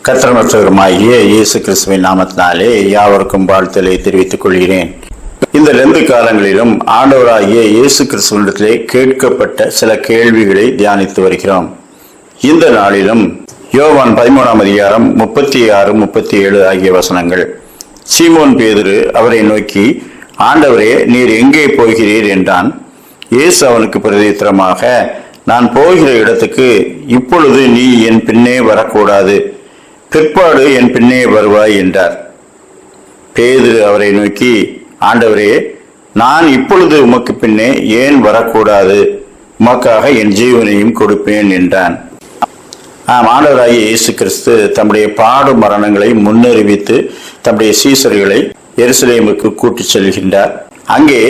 கர்த்தருமாகிய இயேசு கிறிஸ்துவின் நாமத்தினாலே யாவருக்கும் வாழ்த்தலை தெரிவித்துக் கொள்கிறேன். இந்த 2 காலங்களிலும் ஆண்டவராகிய இயேசு கிறிஸ்துவினிடத்திலே கேட்கப்பட்ட சில கேள்விகளை தியானித்து வருகிறோம். இந்த நாளிலும் யோவான் 13ஆம் அதிகாரம் 36, 37 ஆகிய வசனங்கள். சீமோன் பேதுரு அவரை நோக்கி, ஆண்டவரே, நீர் எங்கே போகிறீர் என்றான். இயேசு அவனுக்கு பிரதித்திரமாக, நான் போகிற இடத்துக்கு இப்பொழுது நீ என் பின்னே வரக்கூடாது, பிற்பாடு என் பின்னே வருவாய் என்றார். பேதுரு அவரை நோக்கி, ஆண்டவரே, நான் இப்பொழுது உமக்கு பின்னே ஏன் வரக்கூடாது? உமக்காக என் ஜீவனையும் கொடுப்பேன் என்றான். ஆண்டவராகிய இயேசு கிறிஸ்து தம்முடைய பாடு மரணங்களை முன்னறிவித்து தம்முடைய சீசர்களை எருசலேமுக்கு கூட்டிச் செல்கின்றார். அங்கே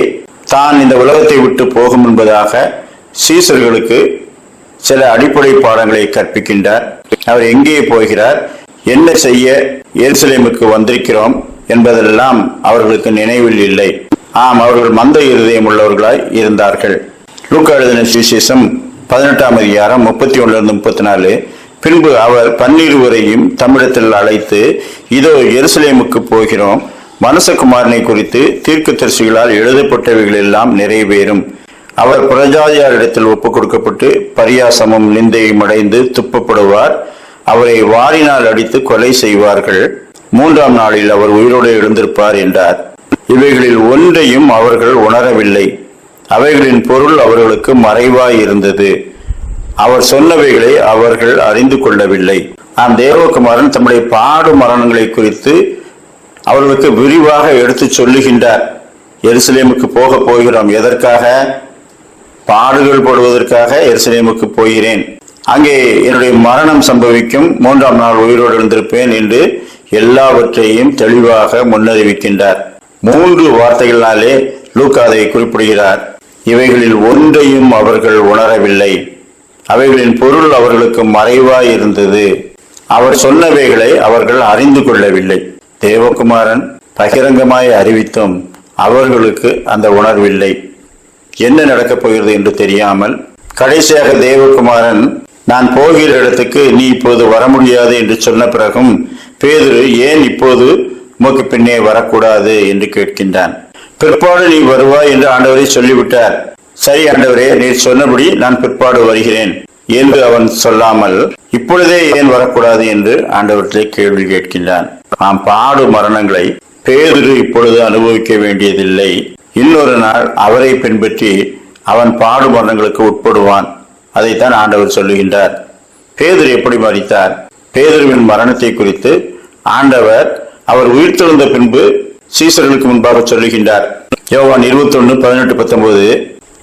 தான் இந்த உலகத்தை விட்டு போகும் என்பதாக சீசர்களுக்கு சில அடிப்படை பாடங்களை கற்பிக்கின்றார். அவர் எங்கே போகிறார், என்ன செய்ய எருசலேமுக்கு வந்திருக்கிறோம் என்பதெல்லாம் அவர்களுக்கு நினைவில் இல்லை. அவர்கள் மந்த இருதயம் உள்ளவர்களாய் இருந்தார்கள். லூக்கா எழுதின சுவிசேஷம் 18ஆம் அதிகாரம் 31-34. பின்பு அவர் 12 தம்மிடத்தில் அழைத்து, இதோ எருசலேமுக்கு போகிறோம், மனுஷகுமாரனை குறித்து தீர்க்கதரிசிகளால் எழுதப்பட்டவைகள் எல்லாம் நிறைவேறும். அவர் பிரஜாதியாரிடத்தில் ஒப்புக் கொடுக்கப்பட்டு பரியாசமும் நிந்தையும் அடைந்து துப்பப்படுவார். அவரை வாரினால் அடித்து கொலை செய்வார்கள். 3ஆம் நாளில் அவர் உயிரோடு எழுந்திருப்பார் என்றார். இவைகளில் ஒன்றையும் அவர்கள் உணரவில்லை. அவைகளின் பொருள் அவர்களுக்கு மறைவாய் இருந்தது. அவர் சொன்னவைகளை அவர்கள் அறிந்து கொள்ளவில்லை. தேவகுமாரன் தம்முடைய பாடு மரணங்களை குறித்து அவர்களுக்கு விரிவாக எடுத்து சொல்லுகின்றார். எருசலேமுக்கு போகிறோம். எதற்காக? பாடுகள் போடுவதற்காக எருசலேமுக்கு போகிறேன். அங்கே என்னுடைய மரணம் சம்பவிக்கும், 3ஆம் நாள் உயிரோடு இருந்திருப்பேன் என்று எல்லாவற்றையும் தெளிவாக முன்னறிவிக்கின்றார். 3 வார்த்தைகளினாலே லூக்கா அதை குறிப்பிடுகிறார். இவைகளில் ஒன்றையும் அவர்கள் உணரவில்லை. அவைகளின் பொருள் அவர்களுக்கு மறைவாய் இருந்தது. அவர் சொன்னவைகளை அவர்கள் அறிந்து கொள்ளவில்லை. தேவகுமாரன் பகிரங்கமாய் அறிவித்தும் அவர்களுக்கு அந்த உணர்வில்லை. என்ன நடக்கப் போகிறது என்று தெரியாமல் கடைசியாக தேவகுமாரன், நான் போகிற இடத்துக்கு நீ இப்போது வர முடியாது என்று சொன்ன பிறகும் பேதுரு, ஏன் இப்போது உமக்கு பின்னே வரக்கூடாது என்று கேட்கின்றான். பிற்பாடு நீ வருவாய் என்று ஆண்டவரை சொல்லிவிட்டார். சரி ஆண்டவரே, நீர் சொன்னபடி நான் பிற்பாடு வருகிறேன் என்று அவன் சொல்லாமல் இப்பொழுதே ஏன் வரக்கூடாது என்று ஆண்டவர்களை கேள்வி கேட்கின்றான். பாடு மரணங்களை பேதுரு இப்பொழுது அனுபவிக்க வேண்டியதில்லை. இன்னொரு நாள் அவரை பின்பற்றி அவன் பாடு மரணங்களுக்கு உட்படுவான். அதைத்தான் ஆண்டவர் சொல்லுகின்றார். பேதுரு எப்படி மரித்தார்? பேதுருவின் மரணத்தை குறித்து ஆண்டவர் அவர் உயிர்த்தெழுந்த பின்பு சீசர்களுக்கு முன்பாக சொல்லுகின்றார். யோவான் 21:18-19,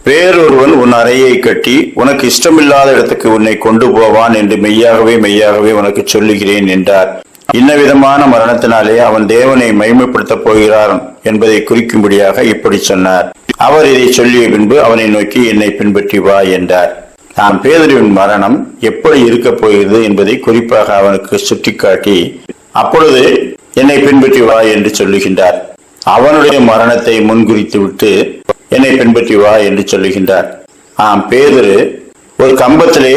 வேறொருவன் உன் அறையை கட்டி உனக்கு இஷ்டமில்லாத இடத்துக்கு உன்னை கொண்டு போவான் என்று மெய்யாகவே மெய்யாகவே உனக்கு சொல்லுகிறேன் என்றார். இன்ன விதமான மரணத்தினாலே அவன் தேவனை மகிமைப்படுத்தப் போகிறார் என்பதை குறிக்கும்படியாக இப்படி சொன்னார். அவர் இதை சொல்லிய பின்பு அவனை நோக்கி, என்னை பின்பற்றி வா என்றார். பேதுருவின் மரணம் எப்படி இருக்க போகிறது என்பதை குறிப்பாக அவனுக்கு சுட்டிக்காட்டி, அப்பொழுது என்னை பின்பற்றி வா என்று சொல்லுகின்றார். அவனுடைய மரணத்தை முன்குறித்து விட்டு என்னை பின்பற்றி வா என்று சொல்லுகின்றார். பேதுரு ஒரு கம்பத்திலே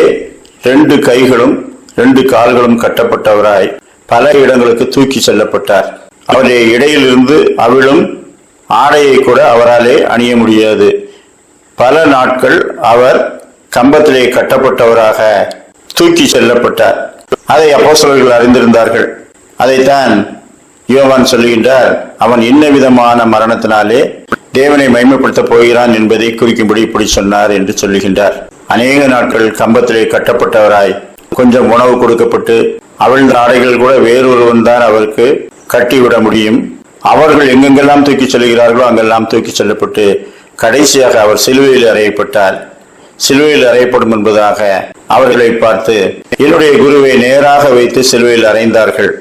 2 கைகளும் 2 கால்களும் கட்டப்பட்டவராய் பல இடங்களுக்கு தூக்கி செல்லப்பட்டார். அவருடைய இடையிலிருந்து அவிழும் ஆடையை கூட அவராலே அணிய முடியாது. பல நாட்கள் அவர் கம்பத்திலே கட்டப்பட்டவராக தூக்கி செல்லப்பட்டார். அதை அப்போஸ்தலர்கள் அறிந்திருந்தார்கள். அதைத்தான் யோவான் சொல்லுகின்றார். அவன் இன்ன விதமான மரணத்தினாலே தேவனை மகிமைப்படுத்தப் போகிறான் என்பதை குறிக்கும்படி இப்படி சொன்னார் என்று சொல்லுகின்றார். அநேக நாட்கள் கம்பத்திலே கட்டப்பட்டவராய் கொஞ்சம் உணவு கொடுக்கப்பட்டு அவிழ்ந்த ஆடைகள் கூட வேறொருவன் தான் அவருக்கு கட்டிவிட முடியும். அவர்கள் எங்கெங்கெல்லாம் தூக்கி செல்கிறார்களோ அங்கெல்லாம் தூக்கி செல்லப்பட்டு கடைசியாக அவர் சிலுவையில் அறையப்பட்டார். சிலுவையில் அறையப்படும் என்பதாக அவர்களை பார்த்து, என்னுடைய குருவை நேராக வைத்து சிலுவையில் அறைந்தார்கள்.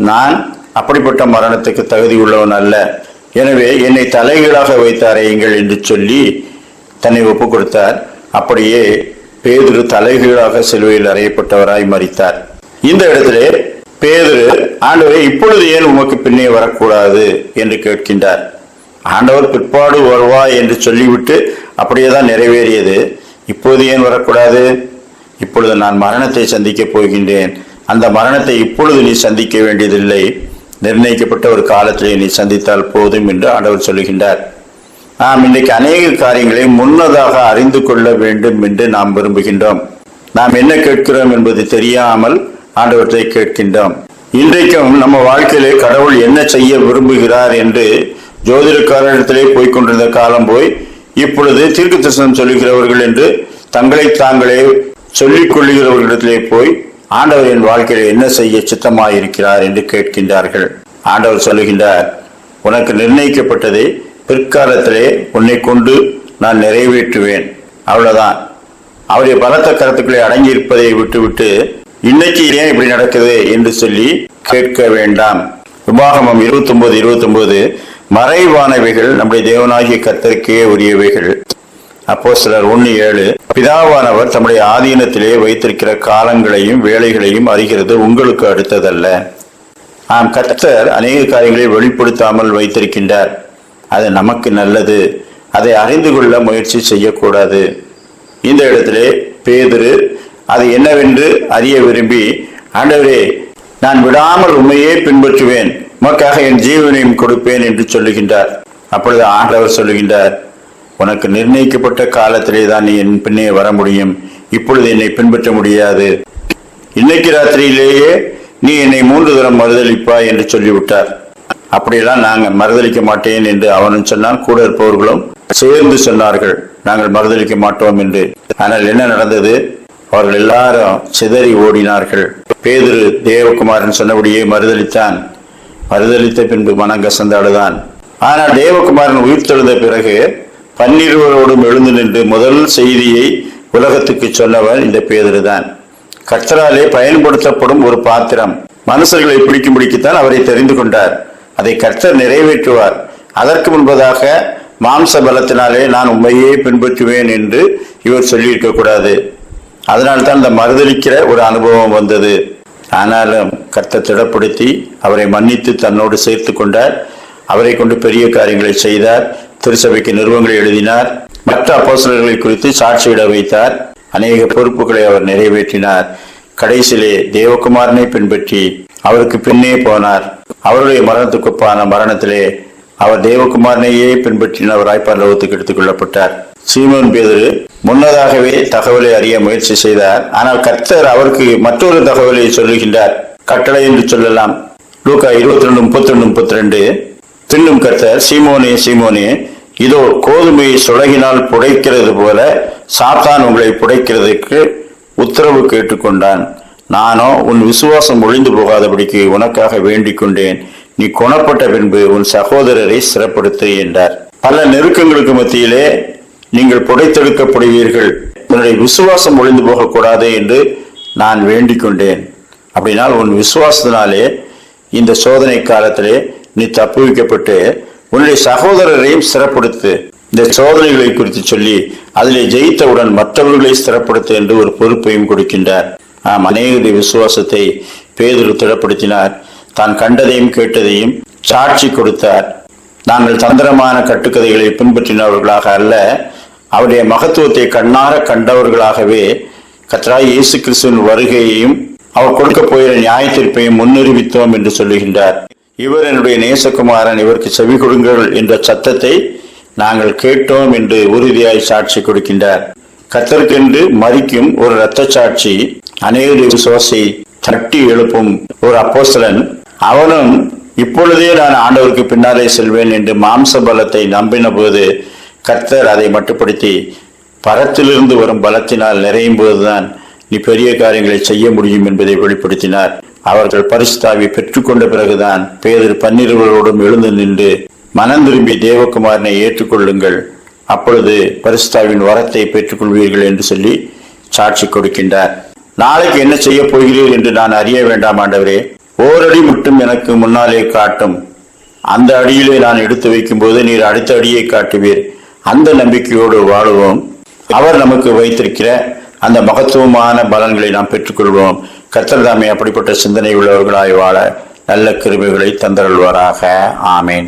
நான் அப்படிப்பட்ட மரணத்துக்கு தகுதி உள்ளவன் அல்ல. எனவே என்னை தலைகீழாக வைத்து அறையுங்கள் என்று சொல்லி தன்னை ஒப்புக் கொடுத்தார். அப்படியே பேதுரு தலைகீழாக சிலுவையில் அறையப்பட்டவராய் மரித்தார். இந்த இடத்திலே பேதுரு, ஆண்டவரே, இப்பொழுது ஏன் உமக்கு பின்னே வரக்கூடாது என்று கேட்கின்றார். ஆண்டவர் பிற்பாடு வருவாய் என்று சொல்லிவிட்டு அப்படியேதான் நிறைவேறியது. இப்போது ஏன் வரக்கூடாது? இப்பொழுது நான் மரணத்தை சந்திக்க போகின்றேன். அந்த மரணத்தை இப்பொழுது நீ சந்திக்க வேண்டியதில்லை, நிர்ணயிக்கப்பட்ட ஒரு காலத்திலே நீ சந்தித்தால் போதும் என்று ஆண்டவர் சொல்லுகின்றார். நாம் இன்றைக்கு அநேக காரியங்களை முன்னதாக அறிந்து கொள்ள வேண்டும் என்று நாம் விரும்புகின்றோம். நாம் என்ன கேட்கிறோம் என்பது தெரியாமல் ஆண்டவற்றை கேட்கின்றோம். இன்றைக்கும் நம்ம வாழ்க்கையிலே கடவுள் என்ன செய்ய விரும்புகிறார் என்று ஜோதிடக்காரரிடத்திலே போய்கொண்டிருந்த காலம் போய் இப்பொழுது தீர்க்க தரிசனம் சொல்லுகிறவர்கள் என்று தங்களை தாங்களே சொல்லிக் கொள்ளுகிறவர்களிடத்திலே போய் ஆண்டவர் என் வாழ்க்கையில என்ன செய்ய சித்தமாயிருக்கிறார் என்று கேட்கின்றார்கள். ஆண்டவர் சொல்லுகின்றார், உனக்கு நிர்ணயிக்கப்பட்டதை பிற்காலத்திலே உன்னை கொண்டு நான் நிறைவேற்றுவேன். அவ்வளவுதான். அவருடைய பலத்த கருத்துக்களை அடங்கி இருப்பதை விட்டுவிட்டு இன்னைக்கு ஏன் இப்படி நடக்குது என்று சொல்லி கேட்க வேண்டாம். உபாகமம் 29:29 மறைவானவைகள் நம்முடைய தேவனாகிய கர்த்தருக்கே உரியவைகள். அப்போஸ்தலர் 1:7 பிதாவானவர் தம்முடைய ஆதீனத்திலே வைத்திருக்கிற காலங்களையும் வேலைகளையும் அறிகிறது, உங்களுக்கு அடுத்ததல்ல. கர்த்தர் அநேக காரியங்களை வெளிப்படுத்தாமல் வைத்திருக்கின்றார். அது நமக்கு நல்லது. அதை அறிந்து கொள்ள முயற்சி செய்யக்கூடாது. இந்த இடத்திலே பேதுரு அது என்னவென்று அறிய விரும்பி, ஆண்டவரே, நான் விடாமல் உண்மையே பின்பற்றுவேன், உமக்காக என் ஜீவனையும் கொடுப்பேன் என்று சொல்லுகின்றார். அப்பொழுது ஆண்டவர் சொல்லுகின்றார், உனக்கு நிர்ணயிக்கப்பட்ட காலத்திலே தான் நீ என் பின்னே வர முடியும், இப்பொழுது என்னை பின்பற்ற முடியாது. இன்னைக்கு ராத்திரியிலேயே நீ என்னை 3 தரம் மறுதளிப்பாய் என்று சொல்லிவிட்டார். அப்படியெல்லாம் நாங்கள் மறுதளிக்க மாட்டேன் என்று அவனும் சொன்னான், கூட இருப்பவர்களும் சேர்ந்து சொன்னார்கள், நாங்கள் மறுதளிக்க மாட்டோம் என்று. ஆனால் என்ன நடந்தது? அவர்கள் எல்லாரும் சிதறி ஓடினார்கள். பேதுரு தேவகுமாரன் சொன்னபடியே மறுதளித்தான். மறுதளித்த பின்பு மனங்கசந்து அழுதான். ஆனால் தேவகுமாரன் உயிர் தெழுந்த பிறகு 12 எழுந்து நின்று முதல் செய்தியை உலகத்துக்கு சொன்னவன் இந்த பேதுரு தான். கர்த்தராலே பயன்படுத்தப்படும் ஒரு பாத்திரம். மனுஷர்களை பிடிக்கும்படிக்குத்தான் அவரை தெரிந்து கொண்டார். அதை கர்த்தர் நிறைவேற்றுவார். அதற்கு முன்பதாக மாம்ச பலத்தினாலே நான் உண்மையே பின்பற்றுவேன் என்று இவர் சொல்லியிருக்க கூடாது. அதனால்தான் இந்த மறுதளிக்கிற ஒரு அனுபவம் வந்தது. ஆனாலும் கர்த்தர் திடப்படுத்தி அவரை மன்னித்து தன்னோடு சேர்த்து கொண்டார். அவரை கொண்டு பெரிய காரியங்களை செய்தார். திருச்சபைக்கு நிறுவனங்களை எழுதினார். மற்ற அப்போஸ்தலர்களை குறித்து சாட்சியிட வைத்தார். அநேக பொறுப்புகளை அவர் நிறைவேற்றினார். கடைசியிலே தேவகுமாரனை பின்பற்றி அவருக்கு பின்னே போனார். அவருடைய மரணத்துக்குப்பான மரணத்திலே அவர் தேவகுமாரனையே பின்பற்றினவராய் பரலோகத்துக்கு எடுத்துக் கொள்ளப்பட்டார். சீமோன் பேதுரு முன்னதாகவே தகவலை அறிய முயற்சி செய்தார். ஆனால் கர்த்தர் அவருக்கு மற்றொரு தகவலை சொல்லுகின்றார். கட்டளை என்று சொல்லலாம். லூக்கா 22:32 பின்னும் கர்த்தர், சீமோனே சீமோனே, இதோ கோதுமையை சுலகினால் புடைக்கிறது போல சாத்தான் உங்களை புடைக்கிறதுக்கு உத்தரவு கேட்டுக்கொண்டான். நானோ உன் விசுவாசம் ஒழிந்து போகாதபடிக்கு உனக்காக வேண்டிக் கொண்டேன். நீ குணப்பட்ட பின்பு உன் சகோதரரை சிறப்படுத்து என்றார். பல நெருக்கங்களுக்கு மத்தியிலே நீங்கள் புடைத்தெடுக்கப்படுவீர்கள், உன்னுடைய விசுவாசம் ஒழிந்து போகக்கூடாது என்று நான் வேண்டிக் கொண்டேன். அப்படினால் உன் விசுவாசத்தினாலே இந்த சோதனை காலத்திலே நீ தப்புவிக்கப்பட்டு உன்னுடைய சகோதரரையும் சிறப்படுத்து. இந்த சோதனைகளை குறித்து சொல்லி அதிலே ஜெயித்தவுடன் மற்றவர்களை சிறப்படுத்து என்று ஒரு பொறுப்பையும் கொடுக்கின்றார். அநேகருடைய விசுவாசத்தை பேதுரு திடப்படுத்தினார். தான் கண்டதையும் கேட்டதையும் சாட்சி கொடுத்தார். நாங்கள் தந்திரமான கட்டுக்கதைகளை பின்பற்றினவர்களாக அல்ல, அவருடைய மகத்துவத்தை கண்ணார கண்டவர்களாகவே கர்த்தராகிய இயேசு கிறிஸ்துவின் வருகையையும் அவர் கொடுக்க போகிற நியாய தீர்ப்பையும் முன்னறிவித்தோம் என்று சொல்லுகின்றார். இவர் என்னுடைய நேசகுமாரன், இவருக்கு செவி கொடுங்கள் என்ற சத்தத்தை நாங்கள் கேட்டோம் என்று உறுதியாய் சாட்சி கொடுக்கின்றார். கர்த்தருக்கென்று மரிக்கும் ஒரு இரத்த சாட்சி, அநேக விசுவாசை தட்டி எழுப்பும் ஒரு அப்போஸ்தலன். அவனும் இப்பொழுதே நான் ஆண்டவருக்கு பின்னாலே செல்வேன் என்று மாம்ச பலத்தை நம்பின போது கர்த்தர் அதை மட்டுப்படுத்தி பரத்திலிருந்து வரும் பலத்தினால் நிறையும் போதுதான் நீ பெரிய காரியங்களை செய்ய முடியும் என்பதை வெளிப்படுத்தினார். அவர்கள் பரிசுத்தாவி பெற்றுக்கொண்ட பிறகுதான் பேதுரு 12 எழுந்து நின்று மனம் திரும்பி தேவகுமாரனை ஏற்றுக்கொள்ளுங்கள், அப்பொழுது பரிசுத்தாவின் வரத்தை பெற்றுக்கொள்வீர்கள் என்று சொல்லி சாட்சி கொடுக்கின்றார். நாளைக்கு என்ன செய்ய போகிறீர் என்று நான் அறிய வேண்டாம் ஆண்டவரே, ஓரடி மட்டும் எனக்கு முன்னாலே காட்டும், அந்த அடியிலே நான் எடுத்து வைக்கும் போது நீர் அடுத்த அடியை காட்டுவீர். அந்த நம்பிக்கையோடு வாழுவோம். அவர் நமக்கு வைத்திருக்கிற அந்த மகத்துவமான பலன்களை நாம் பெற்றுக்கொள்வோம். கர்த்தர் தாமே அப்படிப்பட்ட சிந்தனை உள்ளவர்களாய் வாழ நல்ல கிருபைகளை தந்தருள்வாராக. ஆமேன்.